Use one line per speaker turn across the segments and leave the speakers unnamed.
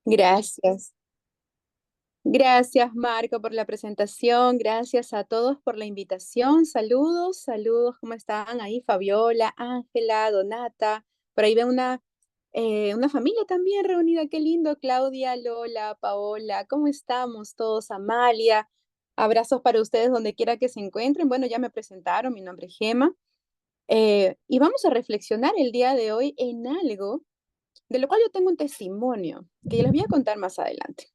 Gracias. Gracias, Marco, por la presentación. Gracias a todos por la invitación. Saludos, saludos. ¿Cómo están ahí? Fabiola, Ángela, Donata. Por ahí veo una familia también reunida. Qué lindo. Claudia, Lola, Paola. ¿Cómo estamos todos? Amalia. Abrazos para ustedes donde quiera que se encuentren. Bueno, ya me presentaron. Mi nombre es Gema. Y vamos a reflexionar el día de hoy en algo de lo cual yo tengo un testimonio que les voy a contar más adelante.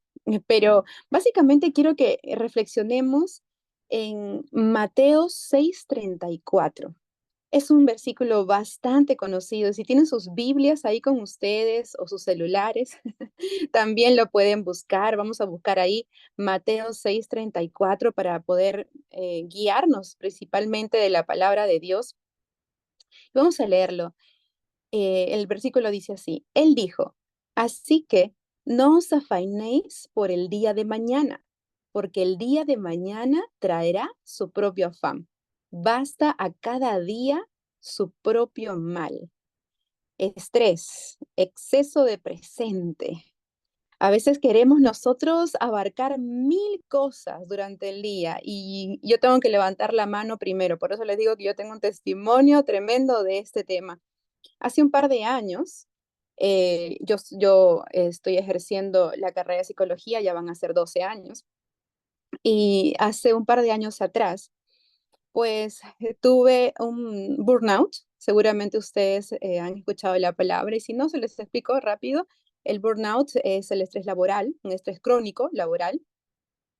Pero básicamente quiero que reflexionemos en Mateo 6:34. Es un versículo bastante conocido. Si tienen sus Biblias ahí con ustedes o sus celulares, también lo pueden buscar. Vamos a buscar ahí Mateo 6:34 para poder guiarnos principalmente de la palabra de Dios. Vamos a leerlo. El versículo dice así, él dijo, así que no os afainéis por el día de mañana, porque el día de mañana traerá su propio afán. Basta a cada día su propio mal. Estrés, exceso de presente. A veces queremos nosotros abarcar mil cosas durante el día y yo tengo que levantar la mano primero. Por eso les digo que yo tengo un testimonio tremendo de este tema. Hace un par de años, yo estoy ejerciendo la carrera de psicología, ya van a ser 12 años, y hace un par de años atrás, pues tuve un burnout. Seguramente ustedes han escuchado la palabra, y si no, se les explico rápido. El burnout es el estrés laboral, un estrés crónico laboral,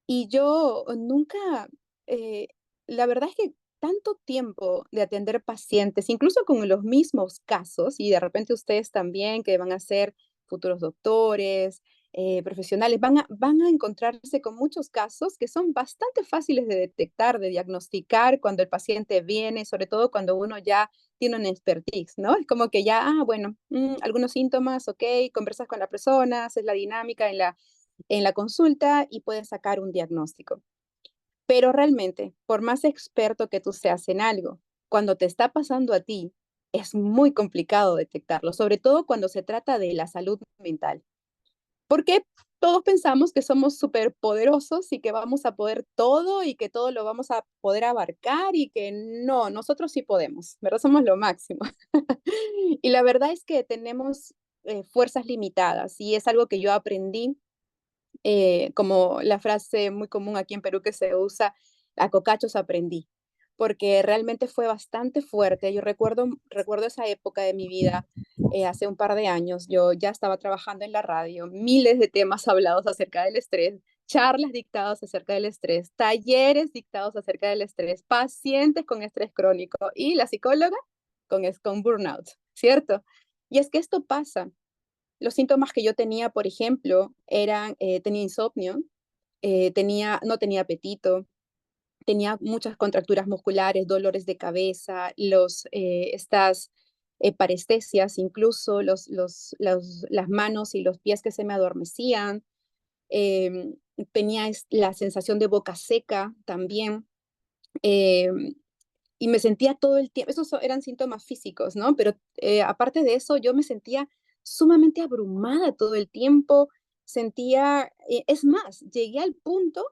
y yo nunca, eh, la verdad es que tanto tiempo de atender pacientes, incluso con los mismos casos, y de repente ustedes también que van a ser futuros doctores, profesionales, van a encontrarse con muchos casos que son bastante fáciles de detectar, de diagnosticar cuando el paciente viene, sobre todo cuando uno ya tiene una expertise, ¿no? Es como que ya, bueno, algunos síntomas, ok, conversas con la persona, haces la dinámica en la consulta y puedes sacar un diagnóstico. Pero realmente, por más experto que tú seas en algo, cuando te está pasando a ti, es muy complicado detectarlo, sobre todo cuando se trata de la salud mental, porque todos pensamos que somos superpoderosos y que vamos a poder todo y que todo lo vamos a poder abarcar y que no, nosotros sí podemos, ¿verdad? Somos lo máximo. Y la verdad es que tenemos fuerzas limitadas y es algo que yo aprendí como la frase muy común aquí en Perú que se usa, a cocachos aprendí, porque realmente fue bastante fuerte. Yo recuerdo esa época de mi vida, hace un par de años, yo ya estaba trabajando en la radio, miles de temas hablados acerca del estrés, charlas dictadas acerca del estrés, talleres dictados acerca del estrés, pacientes con estrés crónico y la psicóloga con burnout, ¿cierto? Y es que esto pasa. Los síntomas que yo tenía, por ejemplo, eran, tenía insomnio, no tenía apetito, tenía muchas contracturas musculares, dolores de cabeza, estas parestesias, incluso las manos y los pies que se me adormecían. em, Tenía la sensación de boca seca también. em, y me sentía todo el tiempo, eran síntomas físicos, ¿no? Pero aparte de eso, yo me sentía sumamente abrumada todo el tiempo, es más, llegué al punto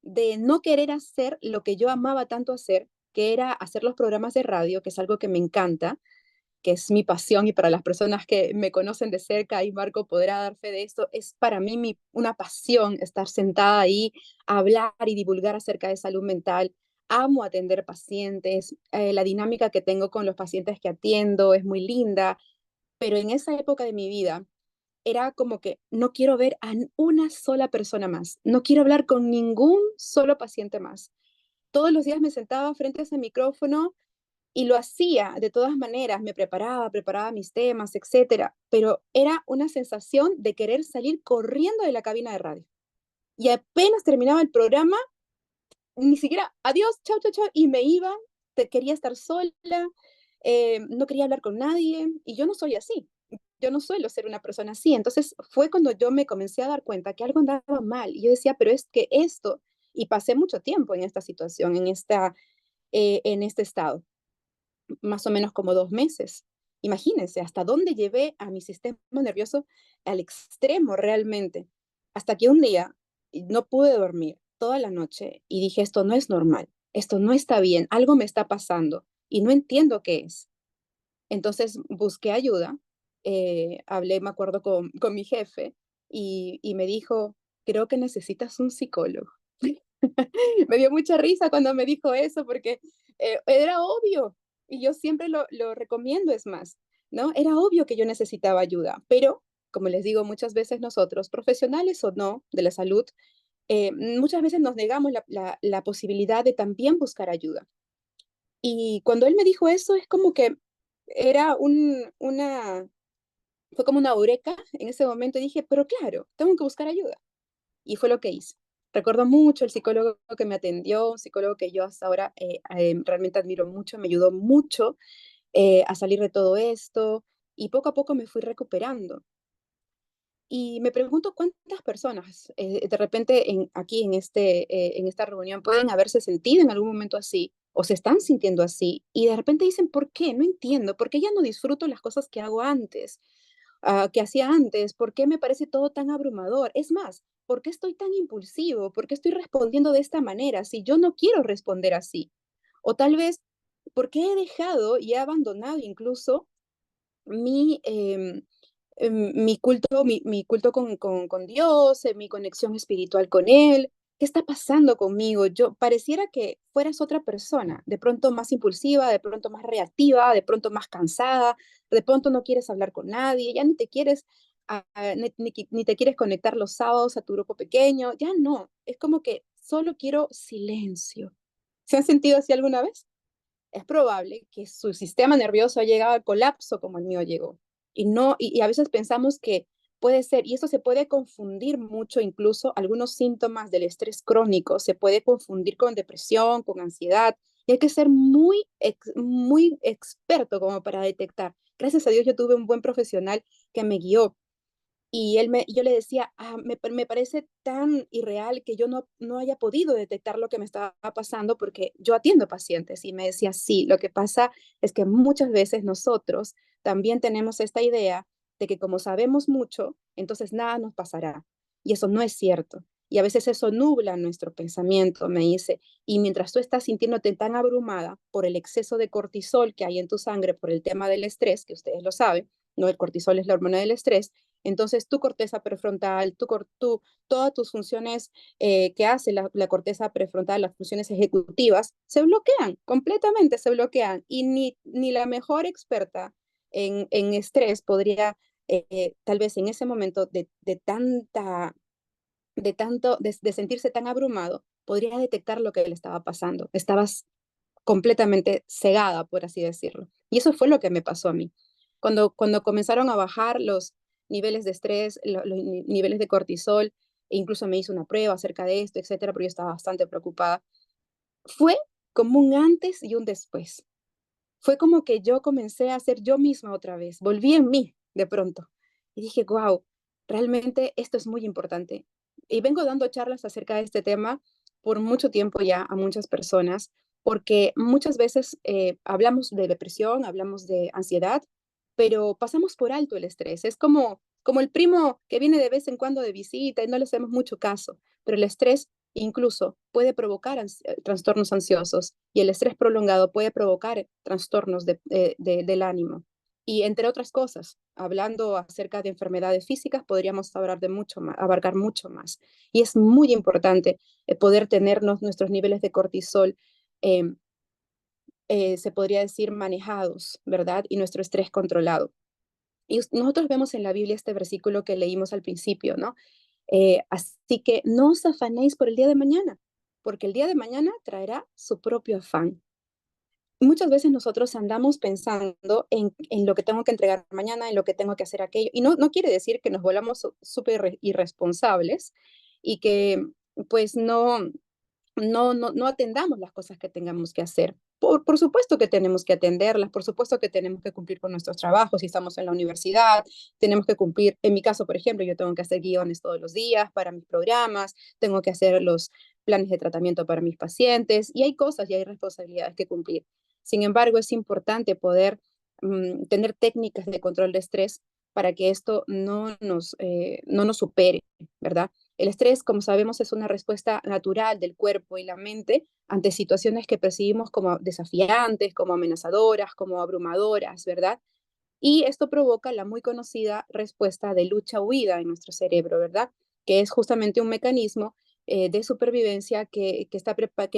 de no querer hacer lo que yo amaba tanto hacer, que era hacer los programas de radio, que es algo que me encanta, que es mi pasión y para las personas que me conocen de cerca y Marco podrá dar fe de esto, es para mí una pasión estar sentada ahí, hablar y divulgar acerca de salud mental. Amo atender pacientes, la dinámica que tengo con los pacientes que atiendo es muy linda, pero en esa época de mi vida era como que no quiero ver a una sola persona más, no quiero hablar con ningún solo paciente más. Todos los días me sentaba frente a ese micrófono y lo hacía de todas maneras, me preparaba mis temas, etcétera, pero era una sensación de querer salir corriendo de la cabina de radio. Y apenas terminaba el programa, ni siquiera adiós, chao, chao, chao, y me iba, quería estar sola, no quería hablar con nadie, y yo no soy así. Yo no suelo ser una persona así. Entonces fue cuando yo me comencé a dar cuenta que algo andaba mal. Y yo decía, pero es que esto, y pasé mucho tiempo en esta situación, en este estado, más o menos como 2 meses. Imagínense hasta dónde llevé a mi sistema nervioso al extremo realmente, hasta que un día no pude dormir toda la noche y dije, esto no es normal, esto no está bien, algo me está pasando y no entiendo qué es. Entonces busqué ayuda, hablé, me acuerdo, con mi jefe y me dijo, creo que necesitas un psicólogo. Me dio mucha risa cuando me dijo eso porque era obvio y yo siempre lo recomiendo, es más, ¿no? Era obvio que yo necesitaba ayuda, pero como les digo muchas veces nosotros, profesionales o no de la salud, muchas veces nos negamos la posibilidad de también buscar ayuda. Y cuando él me dijo eso, es como que era fue como una eureka en ese momento y dije, pero claro, tengo que buscar ayuda. Y fue lo que hice. Recuerdo mucho el psicólogo que me atendió, un psicólogo que yo hasta ahora realmente admiro mucho, me ayudó mucho a salir de todo esto y poco a poco me fui recuperando. Y me pregunto cuántas personas de repente aquí en esta reunión pueden haberse sentido en algún momento así o se están sintiendo así y de repente dicen, ¿por qué? No entiendo, ¿por qué ya no disfruto las cosas que hago antes, que hacía antes? ¿Por qué me parece todo tan abrumador? Es más, ¿por qué estoy tan impulsivo? ¿Por qué estoy respondiendo de esta manera si yo no quiero responder así? O tal vez, ¿por qué he dejado y he abandonado incluso mi, mi culto, mi culto con Dios, mi conexión espiritual con Él? ¿Qué está pasando conmigo? Yo pareciera que fueras otra persona, de pronto más impulsiva, de pronto más reactiva, de pronto más cansada, de pronto no quieres hablar con nadie, ya ni te quieres, ni te quieres conectar los sábados a tu grupo pequeño, ya no, es como que solo quiero silencio. ¿Se han sentido así alguna vez? Es probable que su sistema nervioso haya llegado al colapso como el mío llegó. Y, no, y a veces pensamos que puede ser, y esto se puede confundir mucho, incluso algunos síntomas del estrés crónico, se puede confundir con depresión, con ansiedad, y hay que ser muy experto como para detectar. Gracias a Dios yo tuve un buen profesional que me guió y yo le decía, me parece tan irreal que yo no haya podido detectar lo que me estaba pasando porque yo atiendo pacientes y me decía, sí, lo que pasa es que muchas veces nosotros también tenemos esta idea de que como sabemos mucho, entonces nada nos pasará. Y eso no es cierto. Y a veces eso nubla nuestro pensamiento, me dice. Y mientras tú estás sintiéndote tan abrumada por el exceso de cortisol que hay en tu sangre, por el tema del estrés, que ustedes lo saben, ¿no? El cortisol es la hormona del estrés, entonces, tu corteza prefrontal, todas tus funciones que hace la corteza prefrontal, las funciones ejecutivas, se bloquean, completamente se bloquean. Y ni la mejor experta en estrés podría, tal vez en ese momento de sentirse tan abrumado, podría detectar lo que le estaba pasando. Estabas completamente cegada, por así decirlo. Y eso fue lo que me pasó a mí. Cuando comenzaron a bajar los niveles de estrés, los niveles de cortisol, e incluso me hizo una prueba acerca de esto, etcétera, pero yo estaba bastante preocupada. Fue como un antes y un después. Fue como que yo comencé a ser yo misma otra vez, volví en mí de pronto. Y dije, wow, realmente esto es muy importante. Y vengo dando charlas acerca de este tema por mucho tiempo ya a muchas personas, porque muchas veces hablamos de depresión, hablamos de ansiedad, pero pasamos por alto el estrés. Es como el primo que viene de vez en cuando de visita y no le hacemos mucho caso, pero el estrés incluso puede provocar trastornos ansiosos y el estrés prolongado puede provocar trastornos del ánimo. Y entre otras cosas, hablando acerca de enfermedades físicas, podríamos hablar de mucho más, abarcar mucho más. Y es muy importante poder tenernos nuestros niveles de cortisol, eh, se podría decir, manejados, ¿verdad? Y nuestro estrés controlado. Y nosotros vemos en la Biblia este versículo que leímos al principio, ¿no? Así que no os afanéis por el día de mañana, porque el día de mañana traerá su propio afán. Muchas veces nosotros andamos pensando en lo que tengo que entregar mañana, en lo que tengo que hacer aquello, y no quiere decir que nos volvamos súper irresponsables y que pues no atendamos las cosas que tengamos que hacer. Por supuesto que tenemos que atenderlas, por supuesto que tenemos que cumplir con nuestros trabajos, si estamos en la universidad, tenemos que cumplir, en mi caso, por ejemplo, yo tengo que hacer guiones todos los días para mis programas, tengo que hacer los planes de tratamiento para mis pacientes y hay cosas y hay responsabilidades que cumplir. Sin embargo, es importante poder tener técnicas de control de estrés para que esto no nos supere, ¿verdad? El estrés, como sabemos, es una respuesta natural del cuerpo y la mente ante situaciones que percibimos como desafiantes, como amenazadoras, como abrumadoras, ¿verdad? Y esto provoca la muy conocida respuesta de lucha-huida en nuestro cerebro, ¿verdad? Que es justamente un mecanismo de supervivencia que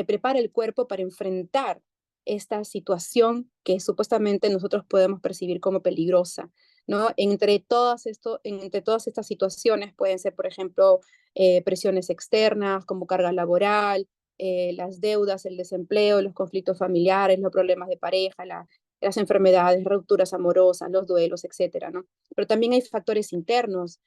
prepara el cuerpo para enfrentar esta situación que supuestamente nosotros podemos percibir como peligrosa, ¿no? Entre todas estas situaciones pueden ser, por ejemplo, presiones externas como carga laboral, las deudas, el desempleo, los conflictos familiares, los problemas de pareja, las enfermedades, rupturas amorosas, los duelos, etcétera, ¿no? Pero también hay factores internos,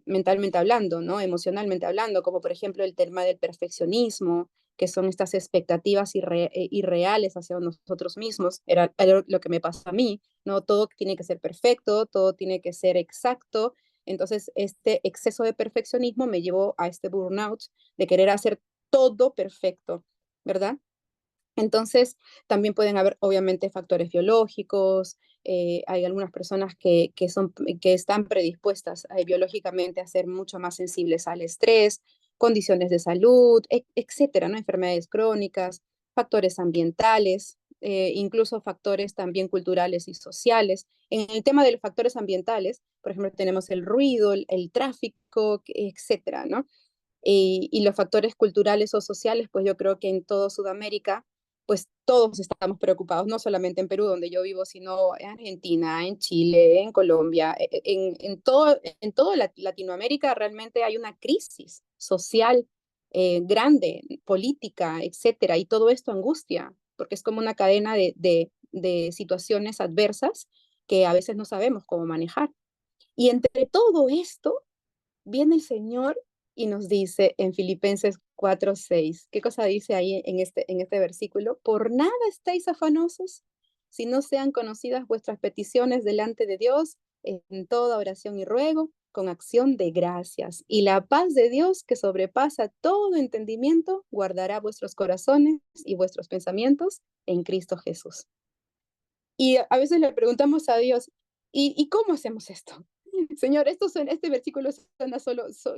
mentalmente hablando, ¿no? Emocionalmente hablando, como por ejemplo el tema del perfeccionismo, que son estas expectativas irreales hacia nosotros mismos. Era lo que me pasa a mí, ¿no? Todo tiene que ser perfecto, todo tiene que ser exacto. Entonces, este exceso de perfeccionismo me llevó a este burnout de querer hacer todo perfecto, ¿verdad? Entonces, también pueden haber, obviamente, factores biológicos. Hay algunas personas que están predispuestas biológicamente a ser mucho más sensibles al estrés, condiciones de salud, etcétera, ¿no? Enfermedades crónicas, factores ambientales, incluso factores también culturales y sociales. En el tema de los factores ambientales, por ejemplo, tenemos el ruido, el tráfico, etcétera, ¿no? Y los factores culturales o sociales, pues yo creo que en todo Sudamérica, pues todos estamos preocupados, no solamente en Perú, donde yo vivo, sino en Argentina, en Chile, en Colombia, en todo Latinoamérica realmente hay una crisis social grande, política, etcétera, y todo esto angustia, porque es como una cadena de situaciones adversas que a veces no sabemos cómo manejar. Y entre todo esto, viene el Señor y nos dice en Filipenses 4:6, ¿qué cosa dice ahí en este versículo? Por nada estáis afanosos, si no sean conocidas vuestras peticiones delante de Dios en toda oración y ruego, con acción de gracias. Y la paz de Dios, que sobrepasa todo entendimiento, guardará vuestros corazones y vuestros pensamientos en Cristo Jesús. Y a veces le preguntamos a Dios, ¿y cómo hacemos esto? Señor, este versículo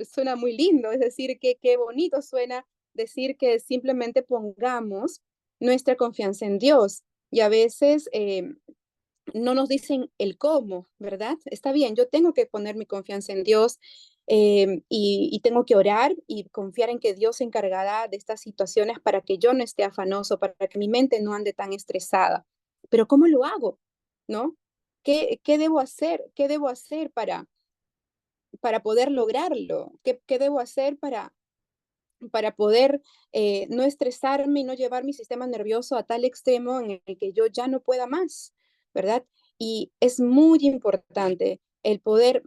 suena muy lindo, es decir, qué bonito suena decir que simplemente pongamos nuestra confianza en Dios. Y a veces no nos dicen el cómo, ¿verdad? Está bien, yo tengo que poner mi confianza en Dios y tengo que orar y confiar en que Dios se encargará de estas situaciones para que yo no esté afanoso, para que mi mente no ande tan estresada. Pero ¿cómo lo hago? ¿No? ¿Qué debo hacer? ¿Qué debo hacer para poder lograrlo? ¿Qué debo hacer para poder no estresarme y no llevar mi sistema nervioso a tal extremo en el que yo ya no pueda más, ¿verdad? Y es muy importante el poder,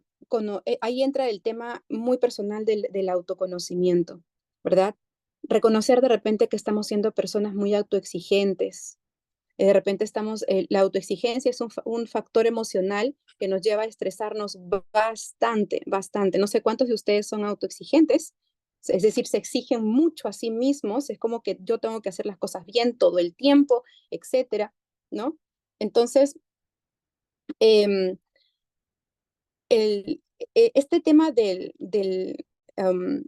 ahí entra el tema muy personal del autoconocimiento, ¿verdad? Reconocer de repente que estamos siendo personas muy autoexigentes. De repente la autoexigencia es un factor emocional que nos lleva a estresarnos bastante, bastante. No sé cuántos de ustedes son autoexigentes, es decir, se exigen mucho a sí mismos, es como que yo tengo que hacer las cosas bien todo el tiempo, etcétera, ¿no? Entonces, em, este tema de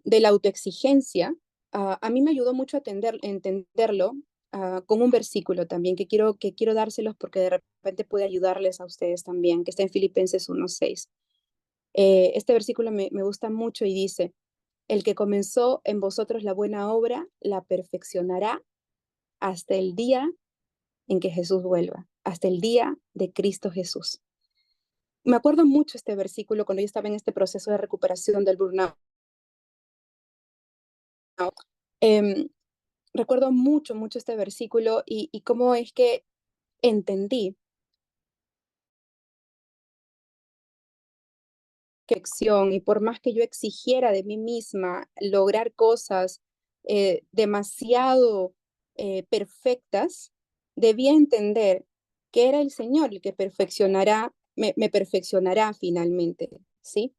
la autoexigencia, a mí me ayudó mucho a entenderlo con un versículo también que quiero dárselos porque de repente puede ayudarles a ustedes también, que está en Filipenses 1:6. Este versículo me gusta mucho y dice, el que comenzó en vosotros la buena obra, la perfeccionará hasta el día en que Jesús vuelva, hasta el día de Cristo Jesús. Me acuerdo mucho este versículo cuando yo estaba en este proceso de recuperación del burnout. Em, Recuerdo mucho, mucho este versículo y cómo es que entendí que acción y por más que yo exigiera de mí misma lograr cosas demasiado perfectas, debía entender que era el Señor el que me perfeccionará finalmente, ¿sí?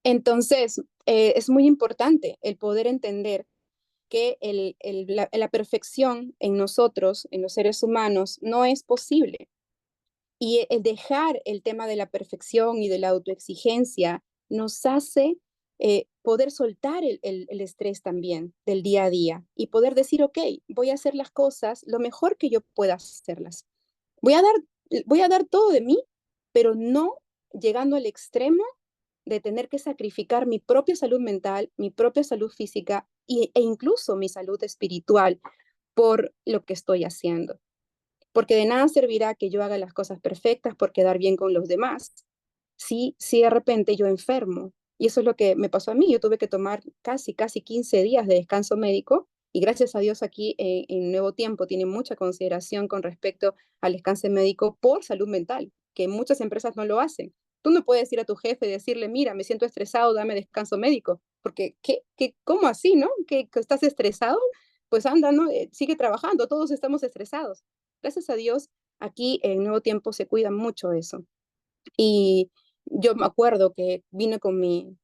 Entonces, es muy importante el poder entender que la perfección en nosotros, en los seres humanos, no es posible. Y el dejar el tema de la perfección y de la autoexigencia nos hace poder soltar el estrés también del día a día y poder decir, ok, voy a hacer las cosas lo mejor que yo pueda hacerlas. Voy a dar, voy a dar todo de mí, pero no llegando al extremo de tener que sacrificar mi propia salud mental, mi propia salud física e incluso mi salud espiritual por lo que estoy haciendo. Porque de nada servirá que yo haga las cosas perfectas por quedar bien con los demás, si de repente yo enfermo. Y eso es lo que me pasó a mí. Yo tuve que tomar casi 15 días de descanso médico y gracias a Dios aquí en Nuevo Tiempo tiene mucha consideración con respecto al descanso médico por salud mental, que muchas empresas no lo hacen. Tú no puedes ir a tu jefe y decirle, mira, me siento estresado, dame descanso médico, porque ¿cómo así, no? ¿Que estás estresado? Pues anda, ¿no? Sigue trabajando, todos estamos estresados. Gracias a Dios, aquí en Nuevo Tiempo se cuida mucho eso. Y yo me acuerdo que vine con mi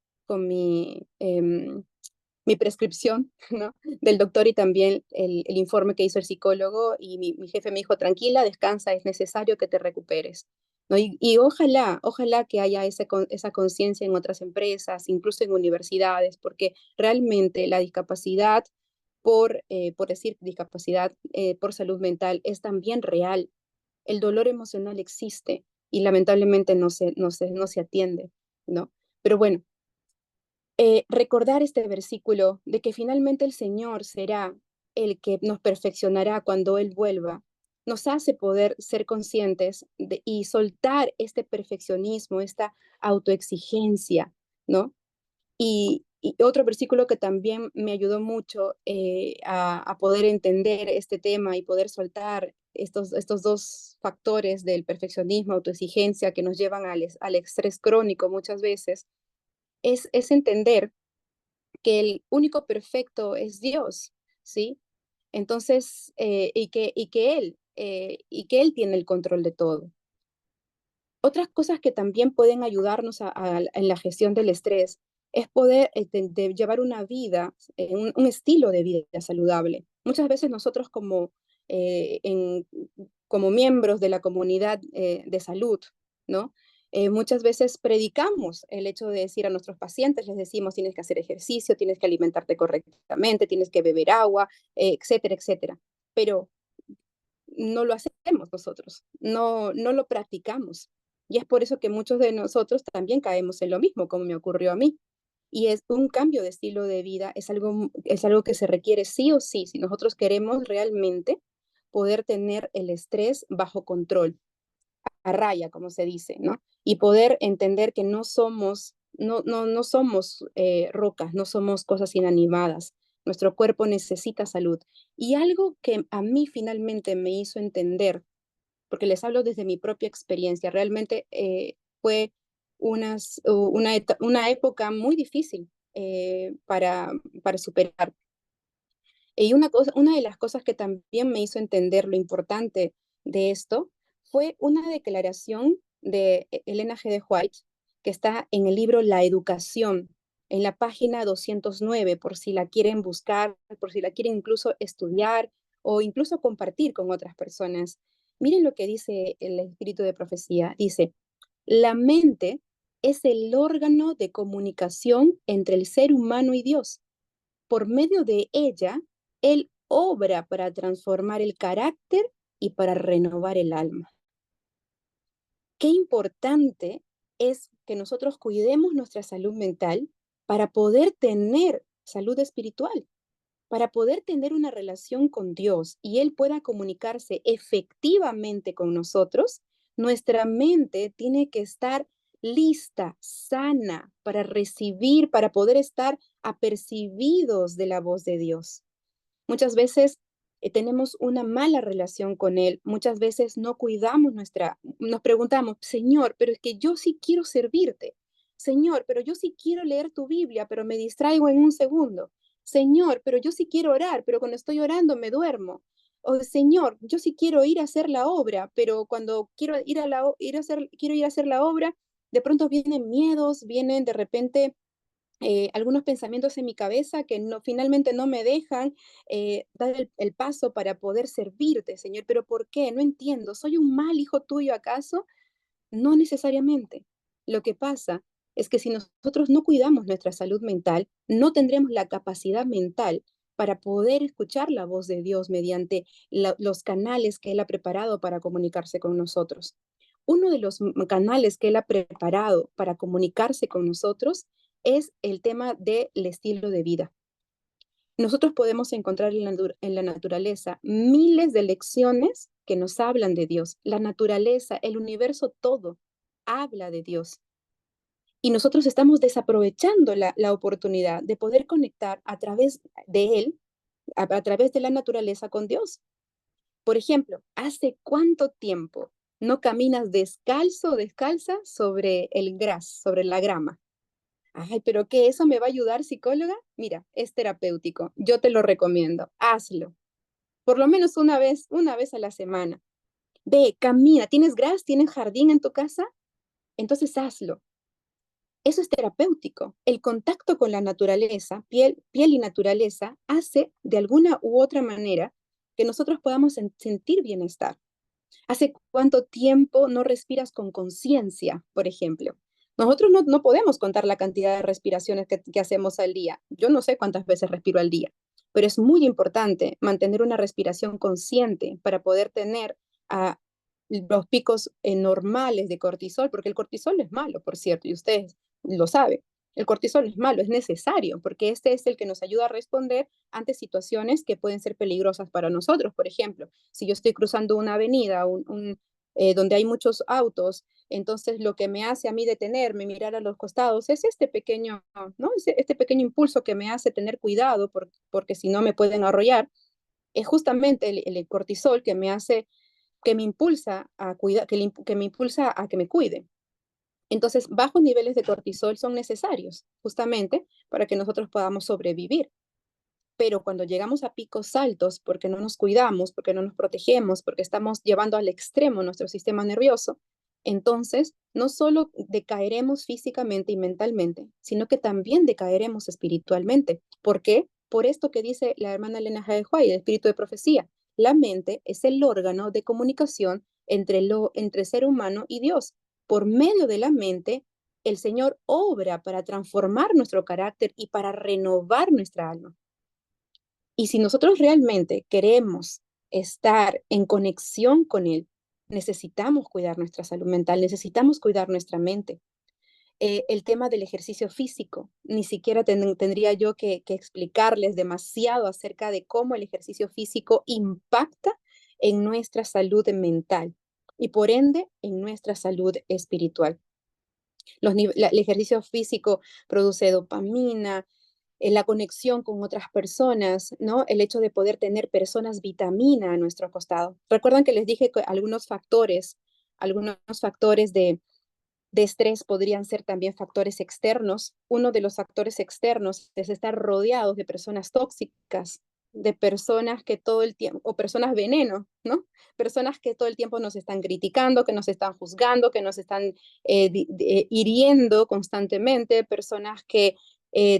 prescripción, ¿no? Del doctor y también el informe que hizo el psicólogo y mi jefe me dijo, tranquila, descansa, es necesario que te recuperes. ¿No? Y ojalá que haya esa conciencia en otras empresas, incluso en universidades, porque realmente la discapacidad, por decir discapacidad por salud mental, es también real. El dolor emocional existe y lamentablemente no se atiende, ¿no? Pero bueno, recordar este versículo de que finalmente el Señor será el que nos perfeccionará cuando Él vuelva, nos hace poder ser conscientes y soltar este perfeccionismo, esta autoexigencia, ¿no? Y otro versículo que también me ayudó mucho a poder entender este tema y poder soltar estos dos factores del perfeccionismo, autoexigencia que nos llevan al estrés crónico muchas veces, es entender que el único perfecto es Dios, ¿sí? Entonces, y que Él tiene el control de todo. Otras cosas que también pueden ayudarnos en la gestión del estrés es poder de llevar una vida, un estilo de vida saludable. Muchas veces nosotros eh, en- como miembros de la comunidad de salud, ¿no? Muchas veces predicamos el hecho de decir a nuestros pacientes, les decimos, tienes que hacer ejercicio, tienes que alimentarte correctamente, tienes que beber agua, etcétera, etcétera. Pero no lo hacemos nosotros, no lo practicamos. Y es por eso que muchos de nosotros también caemos en lo mismo, como me ocurrió a mí. Y es un cambio de estilo de vida, es algo que se requiere sí o sí, si nosotros queremos realmente poder tener el estrés bajo control, a raya, como se dice, ¿no? Y poder entender que no somos rocas, no somos cosas inanimadas. Nuestro cuerpo necesita salud. Y algo que a mí finalmente me hizo entender, porque les hablo desde mi propia experiencia, realmente fue una época muy difícil para superar. Y una de las cosas que también me hizo entender lo importante de esto fue una declaración de Elena G. de White, que está en el libro La Educación, en la página 209, por si la quieren buscar, por si la quieren incluso estudiar o incluso compartir con otras personas. Miren lo que dice el espíritu de profecía. Dice, la mente es el órgano de comunicación entre el ser humano y Dios. Por medio de ella, Él obra para transformar el carácter y para renovar el alma. Qué importante es que nosotros cuidemos nuestra salud mental para poder tener salud espiritual, para poder tener una relación con Dios y Él pueda comunicarse efectivamente con nosotros. Nuestra mente tiene que estar lista, sana, para recibir, para poder estar apercibidos de la voz de Dios. Muchas veces tenemos una mala relación con Él, muchas veces no cuidamos nos preguntamos, Señor, pero es que yo sí quiero servirte. Señor, pero yo sí quiero leer tu Biblia, pero me distraigo en un segundo. Señor, pero yo sí quiero orar, pero cuando estoy orando me duermo. O Señor, yo sí quiero ir a hacer la obra, pero cuando quiero ir a quiero ir a hacer la obra, de pronto vienen miedos, vienen de repente algunos pensamientos en mi cabeza que no, finalmente no me dejan dar el paso para poder servirte, Señor. Pero ¿por qué? No entiendo. ¿Soy un mal hijo tuyo acaso? No necesariamente. Lo que pasa es que si nosotros no cuidamos nuestra salud mental, no tendremos la capacidad mental para poder escuchar la voz de Dios mediante los canales que Él ha preparado para comunicarse con nosotros. Uno de los canales que Él ha preparado para comunicarse con nosotros es el tema del estilo de vida. Nosotros podemos encontrar en la naturaleza miles de lecciones que nos hablan de Dios. La naturaleza, el universo, todo habla de Dios. Y nosotros estamos desaprovechando la oportunidad de poder conectar a través de Él, a través de la naturaleza con Dios. Por ejemplo, ¿hace cuánto tiempo no caminas descalzo o descalza sobre el gras, sobre la grama? Ay, pero ¿qué eso me va a ayudar, psicóloga? Mira, es terapéutico. Yo te lo recomiendo. Hazlo. Por lo menos una vez a la semana. Ve, camina. ¿Tienes gras? ¿Tienes jardín en tu casa? Entonces hazlo. Eso es terapéutico. El contacto con la naturaleza, piel y naturaleza, hace de alguna u otra manera que nosotros podamos sentir bienestar. ¿Hace cuánto tiempo no respiras con conciencia, por ejemplo? Nosotros no podemos contar la cantidad de respiraciones que hacemos al día. Yo no sé cuántas veces respiro al día, pero es muy importante mantener una respiración consciente para poder tener ah, los picos normales de cortisol, porque el cortisol es malo, por cierto, y ustedes lo saben. El cortisol es malo, es necesario, porque este es el que nos ayuda a responder ante situaciones que pueden ser peligrosas para nosotros. Por ejemplo, si yo estoy cruzando una avenida donde hay muchos autos, entonces lo que me hace a mí detenerme, mirar a los costados, es este pequeño, ¿no? Este pequeño impulso que me hace tener cuidado porque si no me pueden arrollar. Es justamente el cortisol que me hace, que me impulsa a cuidar, que me impulsa a que me cuide. Entonces, bajos niveles de cortisol son necesarios justamente para que nosotros podamos sobrevivir. Pero cuando llegamos a picos altos, porque no nos cuidamos, porque no nos protegemos, porque estamos llevando al extremo nuestro sistema nervioso, entonces no solo decaeremos físicamente y mentalmente, sino que también decaeremos espiritualmente. ¿Por qué? Por esto que dice la hermana Elena G. White, el espíritu de profecía. La mente es el órgano de comunicación entre ser humano y Dios. Por medio de la mente, el Señor obra para transformar nuestro carácter y para renovar nuestra alma. Y si nosotros realmente queremos estar en conexión con Él, necesitamos cuidar nuestra salud mental, necesitamos cuidar nuestra mente. El tema del ejercicio físico, ni siquiera tendría yo que explicarles demasiado acerca de cómo el ejercicio físico impacta en nuestra salud mental y por ende en nuestra salud espiritual. El ejercicio físico produce dopamina, la conexión con otras personas, ¿no? El hecho de poder tener personas vitamina a nuestro costado. Recuerdan que les dije que algunos factores de estrés podrían ser también factores externos. Uno de los factores externos es estar rodeados de personas tóxicas, de personas que todo el tiempo, o personas veneno, ¿no? Personas que todo el tiempo nos están criticando, que nos están juzgando, que nos están hiriendo constantemente, personas que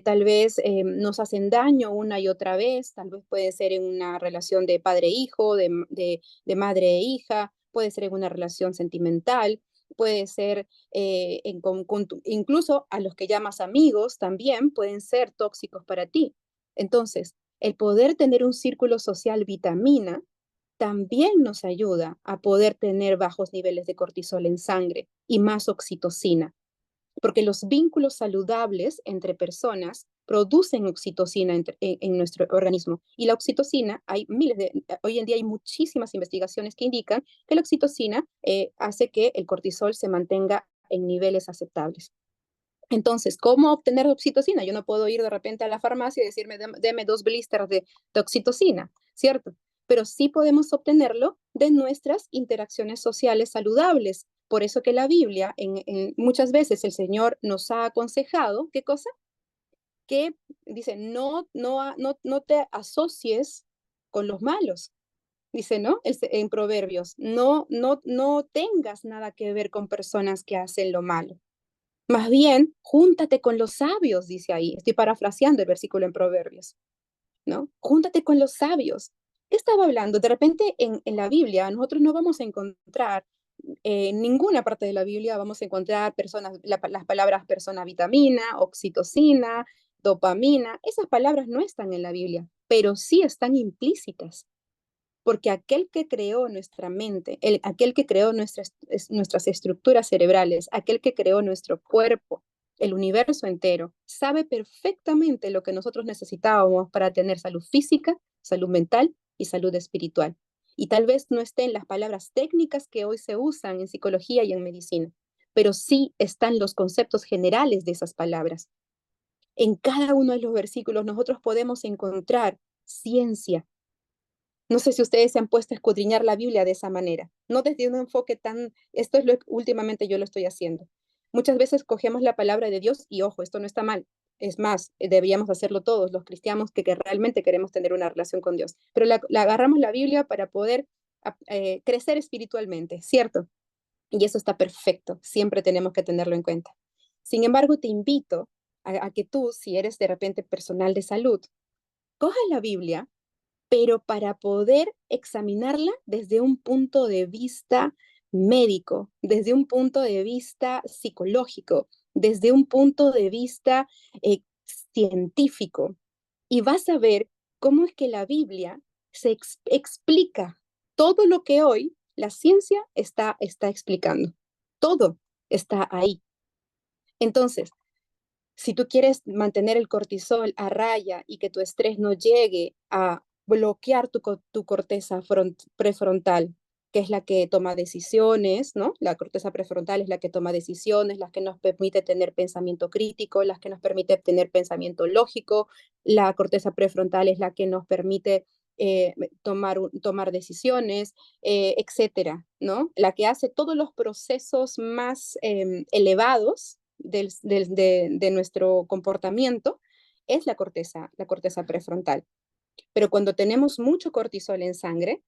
tal vez nos hacen daño una y otra vez, tal vez puede ser en una relación de padre-hijo, de madre e hija, puede ser en una relación sentimental, puede ser incluso a los que llamas amigos también pueden ser tóxicos para ti. Entonces, el poder tener un círculo social vitamina también nos ayuda a poder tener bajos niveles de cortisol en sangre y más oxitocina, porque los vínculos saludables entre personas producen oxitocina en nuestro organismo. Y la oxitocina, hoy en día hay muchísimas investigaciones que indican que la oxitocina hace que el cortisol se mantenga en niveles aceptables. Entonces, ¿cómo obtener oxitocina? Yo no puedo ir de repente a la farmacia y decirme, deme 2 blisters de oxitocina, ¿cierto? Pero sí podemos obtenerlo de nuestras interacciones sociales saludables. Por eso que la Biblia, muchas veces el Señor nos ha aconsejado, ¿qué cosa? Que dice, no te asocies con los malos. Dice, ¿no? En Proverbios, no tengas nada que ver con personas que hacen lo malo. Más bien, júntate con los sabios, dice ahí. Estoy parafraseando el versículo en Proverbios, ¿no? Júntate con los sabios. ¿Qué estaba hablando? De repente en la Biblia nosotros no vamos a encontrar, en ninguna parte de la Biblia vamos a encontrar las palabras persona, vitamina, oxitocina, dopamina. Esas palabras no están en la Biblia, pero sí están implícitas. Porque aquel que creó nuestra mente, aquel que creó nuestras estructuras cerebrales, aquel que creó nuestro cuerpo, el universo entero, sabe perfectamente lo que nosotros necesitábamos para tener salud física, salud mental y salud espiritual. Y tal vez no estén las palabras técnicas que hoy se usan en psicología y en medicina, pero sí están los conceptos generales de esas palabras. En cada uno de los versículos nosotros podemos encontrar ciencia. No sé si ustedes se han puesto a escudriñar la Biblia de esa manera, no desde un enfoque tan, esto es lo que últimamente yo lo estoy haciendo. Muchas veces cogemos la palabra de Dios y ojo, esto no está mal. Es más, deberíamos hacerlo todos los cristianos que realmente queremos tener una relación con Dios. Pero agarramos la Biblia para poder crecer espiritualmente, ¿cierto? Y eso está perfecto, siempre tenemos que tenerlo en cuenta. Sin embargo, te invito a que tú, si eres de repente personal de salud, cojas la Biblia pero para poder examinarla desde un punto de vista médico, desde un punto de vista psicológico, desde un punto de vista eh, científico. Y vas a ver cómo es que la Biblia explica todo lo que hoy la ciencia está explicando. Todo está ahí. Entonces, si tú quieres mantener el cortisol a raya y que tu estrés no llegue a bloquear tu corteza prefrontal, que es la que toma decisiones, ¿no? La corteza prefrontal es la que toma decisiones, la que nos permite tener pensamiento crítico, la que nos permite tener pensamiento lógico, la corteza prefrontal es la que nos permite tomar decisiones, etcétera, ¿no? La que hace todos los procesos más elevados de nuestro comportamiento es la corteza prefrontal. Pero cuando tenemos mucho cortisol en sangre,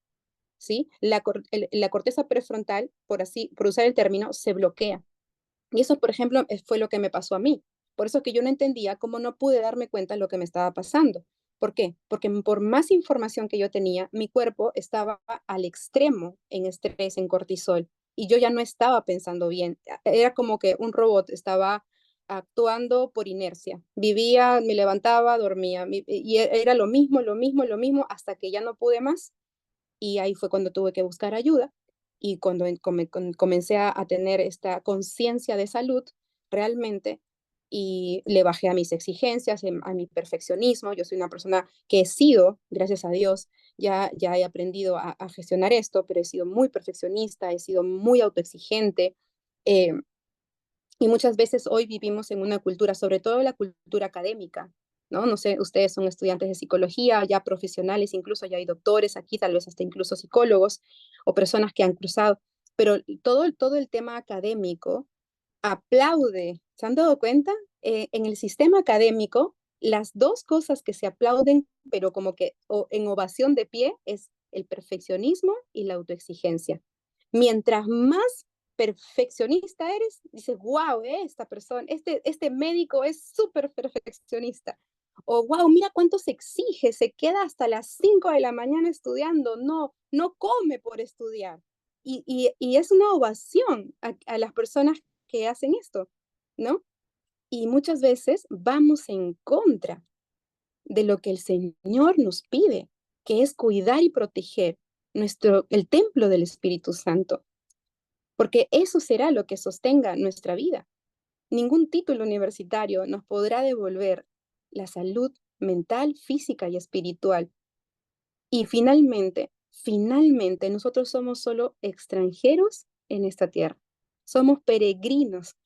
¿sí? La corteza prefrontal, por usar el término, se bloquea. Y eso, por ejemplo, fue lo que me pasó a mí. Por eso que yo no entendía cómo no pude darme cuenta de lo que me estaba pasando. ¿Por qué? Porque por más información que yo tenía, mi cuerpo estaba al extremo en estrés, en cortisol, y yo ya no estaba pensando bien. Era como que un robot estaba actuando por inercia. Vivía, me levantaba, dormía, y era lo mismo, lo mismo, lo mismo, hasta que ya no pude más y ahí fue cuando tuve que buscar ayuda y cuando comencé a tener esta conciencia de salud realmente y le bajé a mis exigencias, a mi perfeccionismo. Yo soy una persona que he sido, gracias a Dios, ya he aprendido a gestionar esto, pero he sido muy perfeccionista, he sido muy autoexigente. Eh, y muchas veces hoy vivimos en una cultura, sobre todo la cultura académica, ¿no? No sé, ustedes son estudiantes de psicología, ya profesionales, incluso ya hay doctores aquí, tal vez hasta incluso psicólogos o personas que han cruzado, pero todo el tema académico aplaude. ¿Se han dado cuenta? En el sistema académico, las dos cosas que se aplauden, pero como que en ovación de pie, es el perfeccionismo y la autoexigencia. Mientras más perfeccionista eres, dices, wow, esta persona, este médico es súper perfeccionista. O wow, mira cuánto se exige, se queda hasta las 5 de la mañana estudiando, no come por estudiar. Y es una ovación a las personas que hacen esto, ¿no? Y muchas veces vamos en contra de lo que el Señor nos pide, que es cuidar y proteger el templo del Espíritu Santo, porque eso será lo que sostenga nuestra vida. Ningún título universitario nos podrá devolver la salud mental, física y espiritual. Y finalmente, nosotros somos solo extranjeros en esta tierra. Somos peregrinos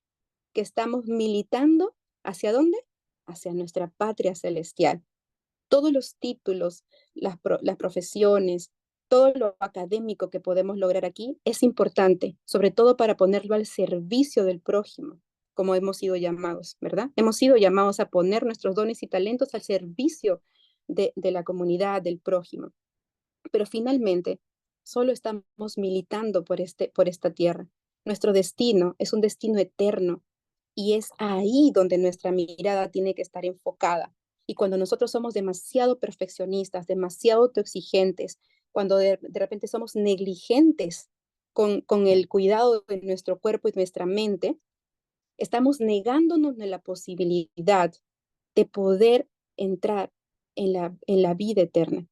que estamos militando ¿hacia dónde? Hacia nuestra patria celestial. Todos los títulos, las profesiones, todo lo académico que podemos lograr aquí es importante, sobre todo para ponerlo al servicio del prójimo, como hemos sido llamados, ¿verdad? Hemos sido llamados a poner nuestros dones y talentos al servicio de la comunidad, del prójimo. Pero finalmente, solo estamos militando por esta tierra. Nuestro destino es un destino eterno Y es ahí donde nuestra mirada tiene que estar enfocada. Y cuando nosotros somos demasiado perfeccionistas, demasiado autoexigentes, cuando de repente somos negligentes con el cuidado de nuestro cuerpo y nuestra mente, estamos negándonos de la posibilidad de poder entrar en la vida eterna.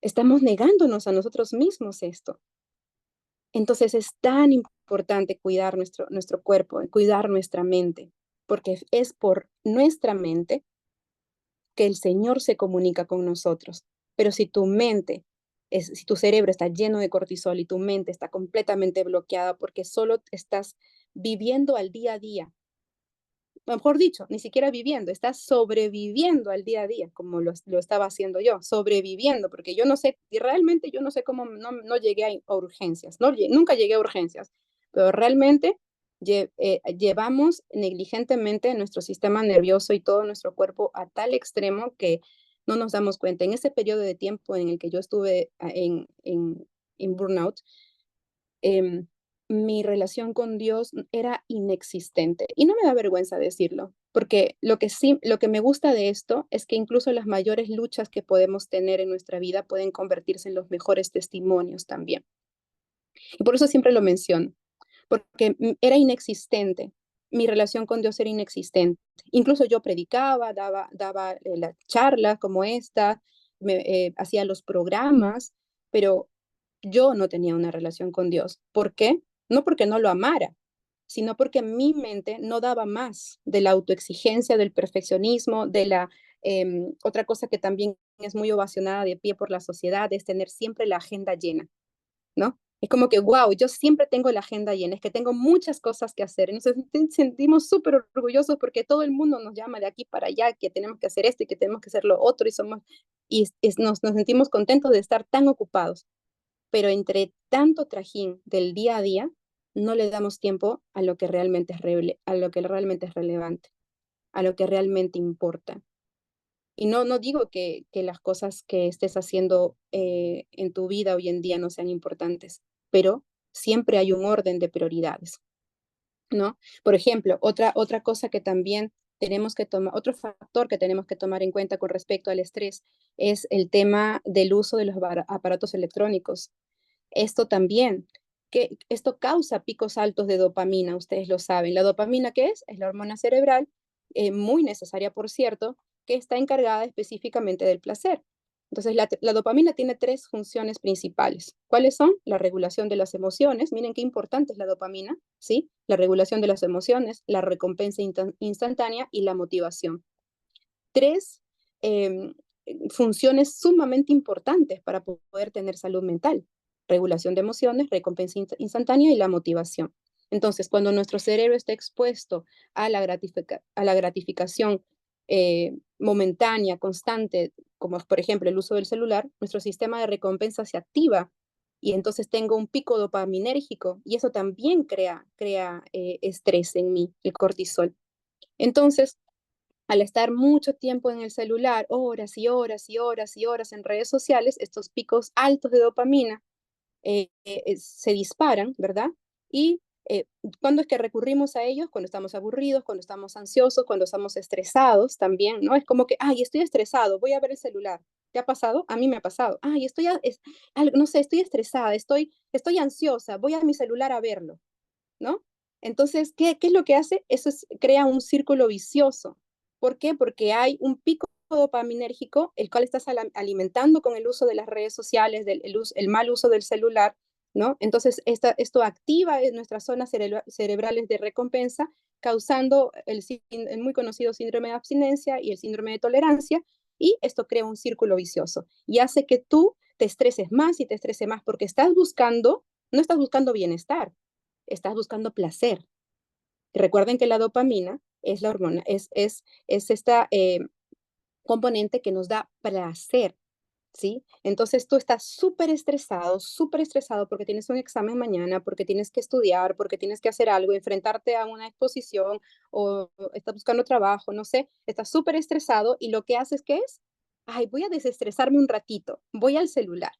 Estamos negándonos a nosotros mismos esto. Entonces es tan importante cuidar nuestro cuerpo, cuidar nuestra mente, porque es por nuestra mente que el Señor se comunica con nosotros. Pero si tu mente, si tu cerebro está lleno de cortisol y tu mente está completamente bloqueada porque solo estás viviendo al día a día, mejor dicho, ni siquiera viviendo, estás sobreviviendo al día a día, como lo estaba haciendo yo, sobreviviendo, porque yo no sé, y realmente yo no sé cómo no llegué a urgencias, nunca llegué a urgencias, pero realmente llevamos negligentemente nuestro sistema nervioso y todo nuestro cuerpo a tal extremo que no nos damos cuenta. En ese periodo de tiempo en el que yo estuve en burnout, em, mi relación con Dios era inexistente. Y no me da vergüenza decirlo, porque lo que me gusta de esto es que incluso las mayores luchas que podemos tener en nuestra vida pueden convertirse en los mejores testimonios también. Y por eso siempre lo menciono, porque era inexistente. Mi relación con Dios era inexistente. Incluso yo predicaba, daba las charlas como esta, hacía los programas, pero yo no tenía una relación con Dios. ¿Por qué? No porque no lo amara, sino porque mi mente no daba más de la autoexigencia, del perfeccionismo, de la otra cosa que también es muy ovacionada de pie por la sociedad, es tener siempre la agenda llena, ¿no? Es como que, wow, yo siempre tengo la agenda llena, es que tengo muchas cosas que hacer. Y nos sentimos súper orgullosos porque todo el mundo nos llama de aquí para allá, que tenemos que hacer esto y que tenemos que hacer lo otro, nos sentimos contentos de estar tan ocupados. Pero entre tanto trajín del día a día, no le damos tiempo a lo que realmente a lo que realmente es relevante, a lo que realmente importa. Y no digo que las cosas que estés haciendo en tu vida hoy en día no sean importantes, pero siempre hay un orden de prioridades, ¿no? Por ejemplo, otra cosa que también tenemos que tomar, otro factor que tenemos que tomar en cuenta con respecto al estrés es el tema del uso de los aparatos electrónicos. Esto también, que esto causa picos altos de dopamina, ustedes lo saben. ¿La dopamina qué es? Es la hormona cerebral, muy necesaria, por cierto, que está encargada específicamente del placer. Entonces, la dopamina tiene tres funciones principales. ¿Cuáles son? La regulación de las emociones. Miren qué importante es la dopamina, ¿sí? La regulación de las emociones, la recompensa instantánea y la motivación. Tres eh, funciones sumamente importantes para poder tener salud mental: regulación de emociones, recompensa instantánea y la motivación. Entonces, cuando nuestro cerebro está expuesto a a la gratificación momentánea, constante, como por ejemplo el uso del celular, nuestro sistema de recompensa se activa y entonces tengo un pico dopaminérgico y eso también crea estrés en mí, el cortisol. Entonces, al estar mucho tiempo en el celular, horas y horas y horas y horas en redes sociales, estos picos altos de dopamina se disparan, ¿verdad? Y ¿cuándo es que recurrimos a ellos? Cuando estamos aburridos, cuando estamos ansiosos, cuando estamos estresados también, ¿no? Es como que, ay, estoy estresado, voy a ver el celular. ¿Te ha pasado? A mí me ha pasado. Ay, no sé, estoy estresada, estoy ansiosa, voy a mi celular a verlo, ¿no? Entonces, ¿qué es lo que hace? Crea un círculo vicioso. ¿Por qué? Porque hay un pico dopaminérgico, el cual estás alimentando con el uso de las redes sociales, el mal uso del celular, ¿no? Entonces, esto activa nuestras zonas cerebrales de recompensa, causando el muy conocido síndrome de abstinencia y el síndrome de tolerancia, y esto crea un círculo vicioso y hace que tú te estreses más y te estreses más porque no estás buscando bienestar, estás buscando placer. Recuerden que la dopamina es la hormona, es esta componente que nos da placer, ¿sí? Entonces tú estás súper estresado porque tienes un examen mañana, porque tienes que estudiar, porque tienes que hacer algo, enfrentarte a una exposición o estás buscando trabajo, no sé, estás súper estresado y lo que haces, ¿qué es? Ay, voy a desestresarme un ratito, voy al celular,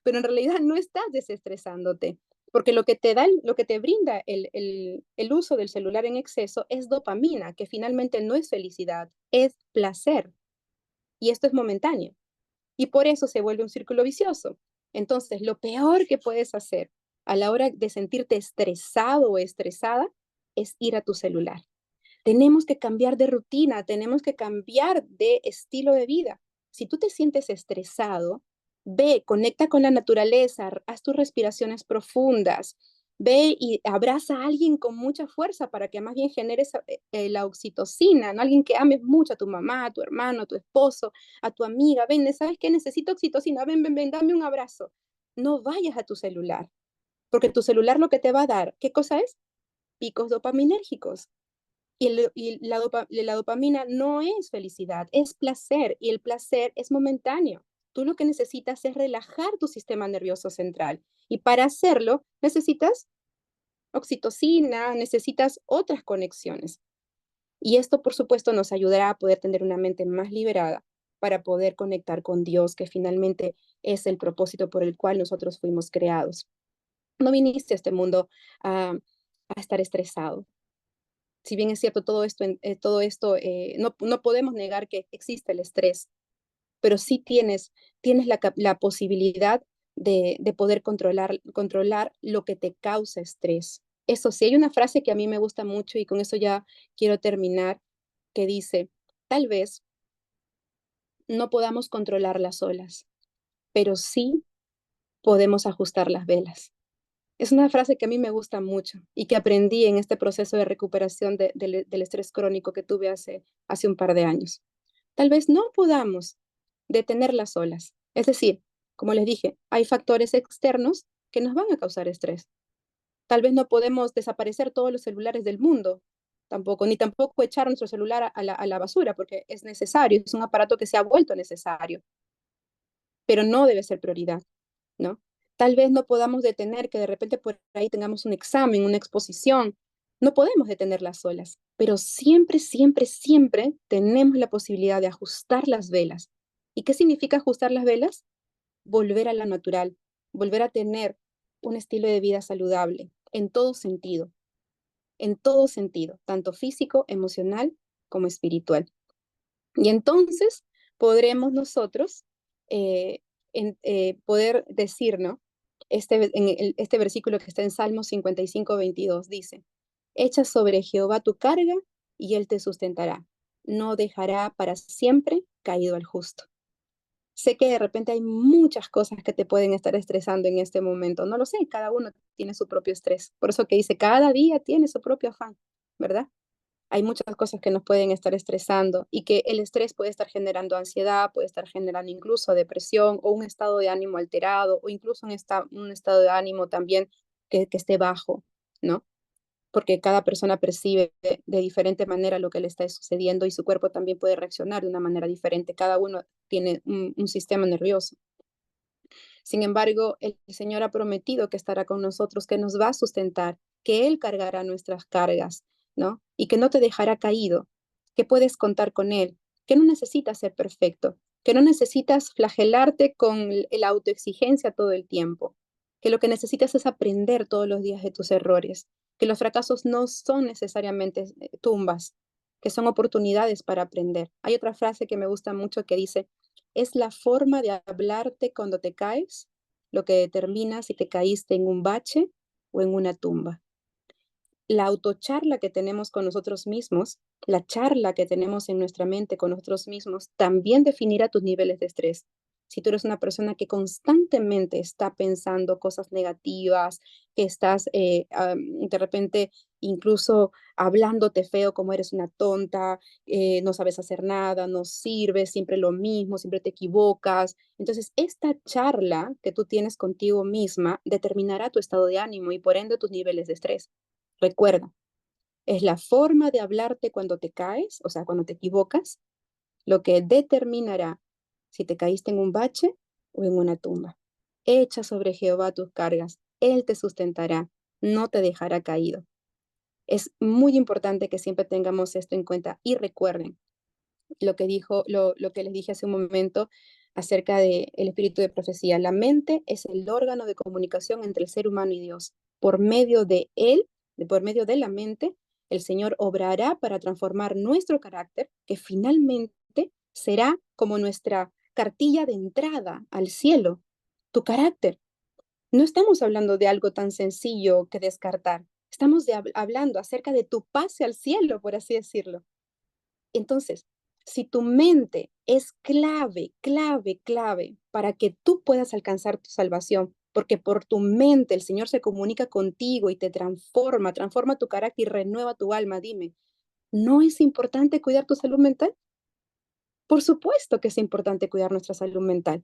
pero en realidad no estás desestresándote. Porque lo que te da, lo que te brinda el uso del celular en exceso es dopamina, que finalmente no es felicidad, es placer. Y esto es momentáneo. Y por eso se vuelve un círculo vicioso. Entonces, lo peor que puedes hacer a la hora de sentirte estresado o estresada es ir a tu celular. Tenemos que cambiar de rutina, tenemos que cambiar de estilo de vida. Si tú te sientes estresado, ve, conecta con la naturaleza, haz tus respiraciones profundas, ve y abraza a alguien con mucha fuerza para que más bien generes la oxitocina, ¿no? Alguien que ames mucho, a tu mamá, a tu hermano, a tu esposo, a tu amiga. Ven, ¿sabes qué? Necesito oxitocina, ven, ven, ven, dame un abrazo. No vayas a tu celular, porque tu celular lo que te va a dar, ¿qué cosa es? Picos dopaminérgicos. Y la dopamina no es felicidad, es placer, y el placer es momentáneo. Tú lo que necesitas es relajar tu sistema nervioso central, y para hacerlo necesitas oxitocina, necesitas otras conexiones. Y esto, por supuesto, nos ayudará a poder tener una mente más liberada para poder conectar con Dios, que finalmente es el propósito por el cual nosotros fuimos creados. No viniste a este mundo a estar estresado. Si bien es cierto, no podemos negar que existe el estrés, pero sí tienes la posibilidad de poder controlar lo que te causa estrés. Eso sí, hay una frase que a mí me gusta mucho y con eso ya quiero terminar, que dice, tal vez no podamos controlar las olas, pero sí podemos ajustar las velas. Es una frase que a mí me gusta mucho y que aprendí en este proceso de recuperación del estrés crónico que tuve hace un par de años. Tal vez no podamos detener las olas. Es decir, como les dije, hay factores externos que nos van a causar estrés. Tal vez no podemos desaparecer todos los celulares del mundo, tampoco, ni tampoco echar nuestro celular a la basura, porque es necesario, es un aparato que se ha vuelto necesario, pero no debe ser prioridad, ¿no? Tal vez no podamos detener que de repente por ahí tengamos un examen, una exposición. No podemos detener las olas, pero siempre, siempre, siempre tenemos la posibilidad de ajustar las velas. ¿Y qué significa ajustar las velas? Volver a la natural, volver a tener un estilo de vida saludable en todo sentido, tanto físico, emocional como espiritual. Y entonces podremos nosotros poder decir, ¿no? Este versículo que está en Salmo 55:22 dice, echa sobre Jehová tu carga y él te sustentará. No dejará para siempre caído al justo. Sé que de repente hay muchas cosas que te pueden estar estresando en este momento. No lo sé, cada uno tiene su propio estrés. Por eso que dice, cada día tiene su propio afán, ¿verdad? Hay muchas cosas que nos pueden estar estresando y que el estrés puede estar generando ansiedad, puede estar generando incluso depresión o un estado de ánimo alterado o incluso un estado de ánimo también que esté bajo, ¿no? Porque cada persona percibe de diferente manera lo que le está sucediendo y su cuerpo también puede reaccionar de una manera diferente. Cada uno tiene un sistema nervioso. Sin embargo, el Señor ha prometido que estará con nosotros, que nos va a sustentar, que Él cargará nuestras cargas, ¿no? Y que no te dejará caído, que puedes contar con Él, que no necesitas ser perfecto, que no necesitas flagelarte con la autoexigencia todo el tiempo, que lo que necesitas es aprender todos los días de tus errores, que los fracasos no son necesariamente tumbas, que son oportunidades para aprender. Hay otra frase que me gusta mucho que dice, es la forma de hablarte cuando te caes lo que determina si te caíste en un bache o en una tumba. La autocharla que tenemos con nosotros mismos, la charla que tenemos en nuestra mente con nosotros mismos, también definirá tus niveles de estrés. Si tú eres una persona que constantemente está pensando cosas negativas, que estás de repente incluso hablándote feo como eres una tonta, no sabes hacer nada, no sirves, siempre lo mismo, siempre te equivocas. Entonces, esta charla que tú tienes contigo misma determinará tu estado de ánimo y por ende tus niveles de estrés. Recuerda, es la forma de hablarte cuando te caes, o sea, cuando te equivocas, lo que determinará si te caíste en un bache o en una tumba. Echa sobre Jehová tus cargas, Él te sustentará, no te dejará caído. Es muy importante que siempre tengamos esto en cuenta y recuerden lo que les dije hace un momento, acerca del espíritu de profecía. La mente es el órgano de comunicación entre el ser humano y Dios. Por medio de él, por medio de la mente, el Señor obrará para transformar nuestro carácter, que finalmente será como nuestra cartilla de entrada al cielo, tu carácter. No estamos hablando de algo tan sencillo que descartar. Estamos hablando acerca de tu pase al cielo, por así decirlo. Entonces, si tu mente es clave para que tú puedas alcanzar tu salvación, porque por tu mente el Señor se comunica contigo y te transforma tu carácter y renueva tu alma, dime, ¿no es importante cuidar tu salud mental? Por supuesto que es importante cuidar nuestra salud mental,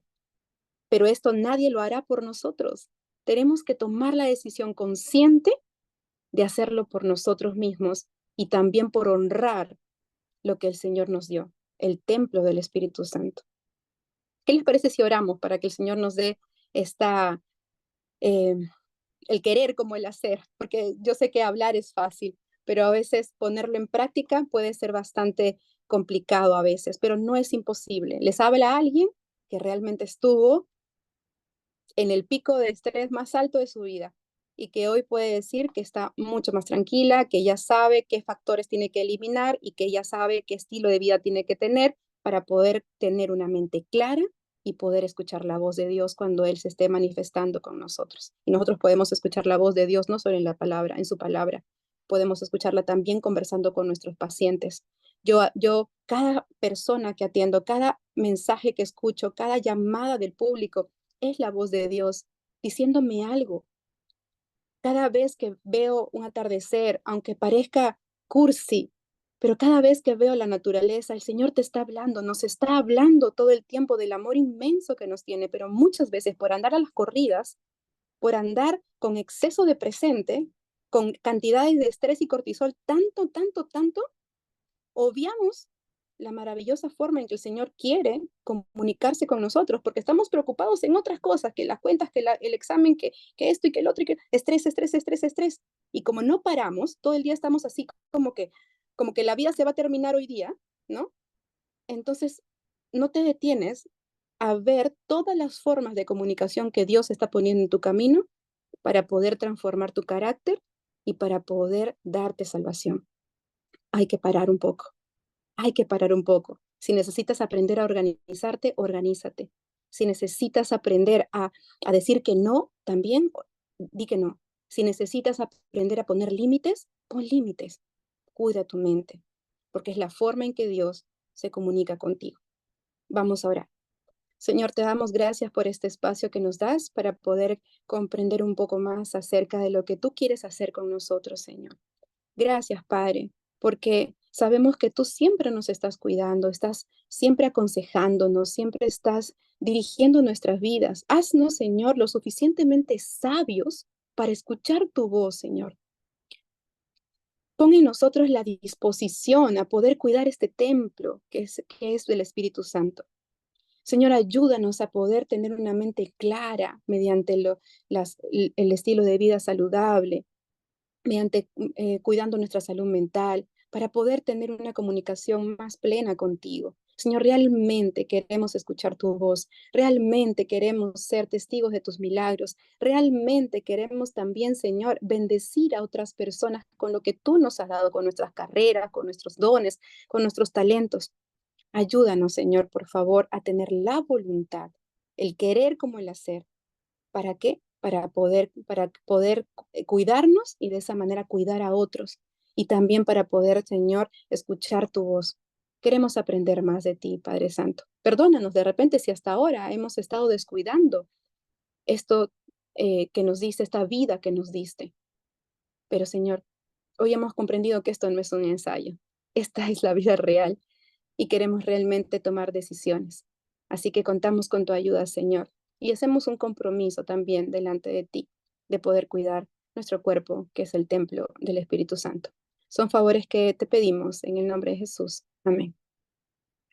pero esto nadie lo hará por nosotros. Tenemos que tomar la decisión consciente de hacerlo por nosotros mismos y también por honrar lo que el Señor nos dio, el templo del Espíritu Santo. ¿Qué les parece si oramos para que el Señor nos dé esta, eh, el querer como el hacer? Porque yo sé que hablar es fácil, pero a veces ponerlo en práctica puede ser bastante complicado a veces, pero no es imposible. Les habla a alguien que realmente estuvo en el pico de estrés más alto de su vida y que hoy puede decir que está mucho más tranquila, que ya sabe qué factores tiene que eliminar y que ya sabe qué estilo de vida tiene que tener para poder tener una mente clara y poder escuchar la voz de Dios cuando Él se esté manifestando con nosotros. Y nosotros podemos escuchar la voz de Dios no solo en la palabra, en su palabra, podemos escucharla también conversando con nuestros pacientes. Cada persona que atiendo, cada mensaje que escucho, cada llamada del público, es la voz de Dios diciéndome algo. Cada vez que veo un atardecer, aunque parezca cursi, pero cada vez que veo la naturaleza, el Señor te está hablando, nos está hablando todo el tiempo del amor inmenso que nos tiene, pero muchas veces por andar a las corridas, por andar con exceso de presente, con cantidades de estrés y cortisol, tanto, obviamos la maravillosa forma en que el Señor quiere comunicarse con nosotros, porque estamos preocupados en otras cosas, que las cuentas, que el examen, que esto y que el otro, y que estrés. Y como no paramos, todo el día estamos así como que la vida se va a terminar hoy día, ¿no? Entonces, no te detienes a ver todas las formas de comunicación que Dios está poniendo en tu camino para poder transformar tu carácter y para poder darte salvación. Hay que parar un poco. Hay que parar un poco. Si necesitas aprender a organizarte, organízate. Si necesitas aprender a decir que no, también di que no. Si necesitas aprender a poner límites, pon límites. Cuida tu mente, porque es la forma en que Dios se comunica contigo. Vamos a orar. Señor, te damos gracias por este espacio que nos das para poder comprender un poco más acerca de lo que tú quieres hacer con nosotros, Señor. Gracias, Padre, porque sabemos que tú siempre nos estás cuidando, estás siempre aconsejándonos, siempre estás dirigiendo nuestras vidas. Haznos, Señor, lo suficientemente sabios para escuchar tu voz, Señor. Pon en nosotros la disposición a poder cuidar este templo que es del Espíritu Santo. Señor, ayúdanos a poder tener una mente clara mediante el estilo de vida saludable, mediante cuidando nuestra salud mental, para poder tener una comunicación más plena contigo. Señor, realmente queremos escuchar tu voz, realmente queremos ser testigos de tus milagros, realmente queremos también, Señor, bendecir a otras personas con lo que tú nos has dado, con nuestras carreras, con nuestros dones, con nuestros talentos. Ayúdanos, Señor, por favor, a tener la voluntad, el querer como el hacer. ¿Para qué? Para poder cuidarnos y de esa manera cuidar a otros. Y también para poder, Señor, escuchar tu voz. Queremos aprender más de ti, Padre Santo. Perdónanos de repente si hasta ahora hemos estado descuidando esto que nos diste, esta vida que nos diste. Pero, Señor, hoy hemos comprendido que esto no es un ensayo. Esta es la vida real y queremos realmente tomar decisiones. Así que contamos con tu ayuda, Señor, y hacemos un compromiso también delante de ti de poder cuidar nuestro cuerpo, que es el templo del Espíritu Santo. Son favores que te pedimos en el nombre de Jesús. Amén.